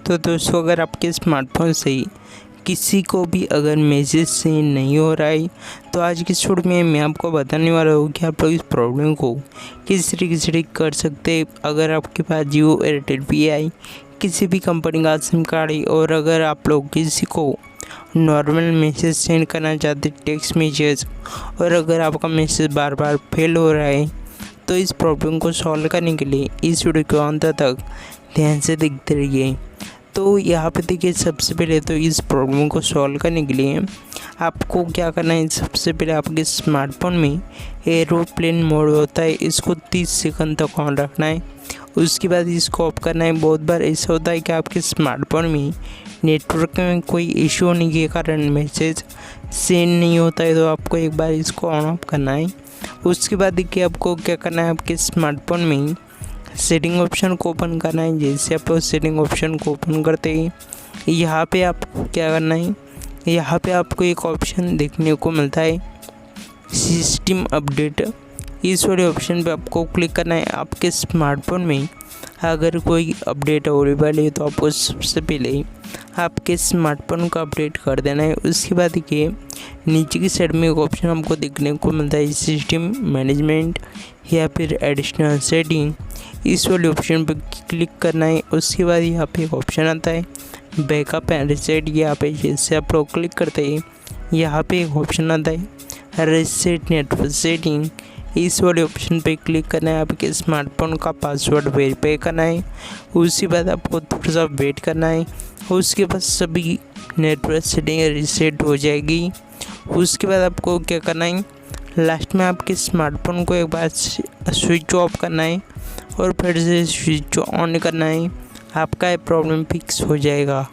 तो दोस्तों, अगर आपके स्मार्टफोन से किसी को भी अगर मैसेज सेंड नहीं हो रहा है, तो आज की शूट में मैं आपको बताने वाला हूँ कि आप लोग इस प्रॉब्लम को किस तरीके से ठीक कर सकते हैं। अगर आपके पास जियो, एयरटेल, वी किसी भी कंपनी का सिम कार्ड है और अगर आप लोग किसी को नॉर्मल मैसेज सेंड करना चाहते टेक्स्ट मैसेज, और अगर आपका मैसेज बार बार फेल हो रहा है, तो इस प्रॉब्लम को सॉल्व करने के लिए इस वीडियो को अंत तक ध्यान से देखते रहिए। तो यहाँ पे देखिए, सबसे पहले तो इस प्रॉब्लम को सॉल्व करने के लिए आपको क्या करना है। सबसे पहले आपके स्मार्टफोन में एरोप्लेन मोड होता है, इसको 30 सेकंड तक ऑन रखना है। उसके बाद इसको ऑफ करना है। बहुत बार ऐसा होता है कि आपके स्मार्टफोन में नेटवर्क में कोई इशू होने के कारण मैसेज सेंड नहीं होता है, तो आपको एक बार इसको ऑन ऑफ करना है। उसके बाद देखिए, आपको क्या करना है, आपके स्मार्टफोन में सेटिंग ऑप्शन को ओपन करना है। जैसे आप सेटिंग ऑप्शन को ओपन करते हैं, यहाँ पे आपको क्या करना है, यहाँ पे आपको एक ऑप्शन देखने को मिलता है सिस्टम अपडेट। इस वाले ऑप्शन पे आपको क्लिक करना है। आपके स्मार्टफोन में अगर कोई अपडेट अवेलेबल है, तो आपको सबसे पहले आपके स्मार्टफोन को अपडेट कर देना है। उसके बाद देखिए, नीचे की साइड में एक ऑप्शन आपको देखने को मिलता है सिस्टम मैनेजमेंट या फिर एडिशनल सेटिंग। इस वाले ऑप्शन पर क्लिक करना है। उसके बाद यहाँ पे एक ऑप्शन आता है बैकअप एंड रीसेट। यहाँ पे जैसे आप लोग क्लिक करते हैं, यहाँ पे एक ऑप्शन आता है रीसेट नेटवर्क सेटिंग। इस वाले ऑप्शन पे क्लिक करना है। आपके स्मार्टफोन का पासवर्ड वेरीफाई करना है। उसके बाद आपको थोड़ा सा वेट करना है। उसके बाद सभी नेटवर्क सेटिंग रीसेट हो जाएगी। उसके बाद आपको क्या करना है, लास्ट में आपके स्मार्टफोन को एक बार स्विच ऑफ करना है और फिर से स्विच ऑन करना है। आपका ये प्रॉब्लम फिक्स हो जाएगा।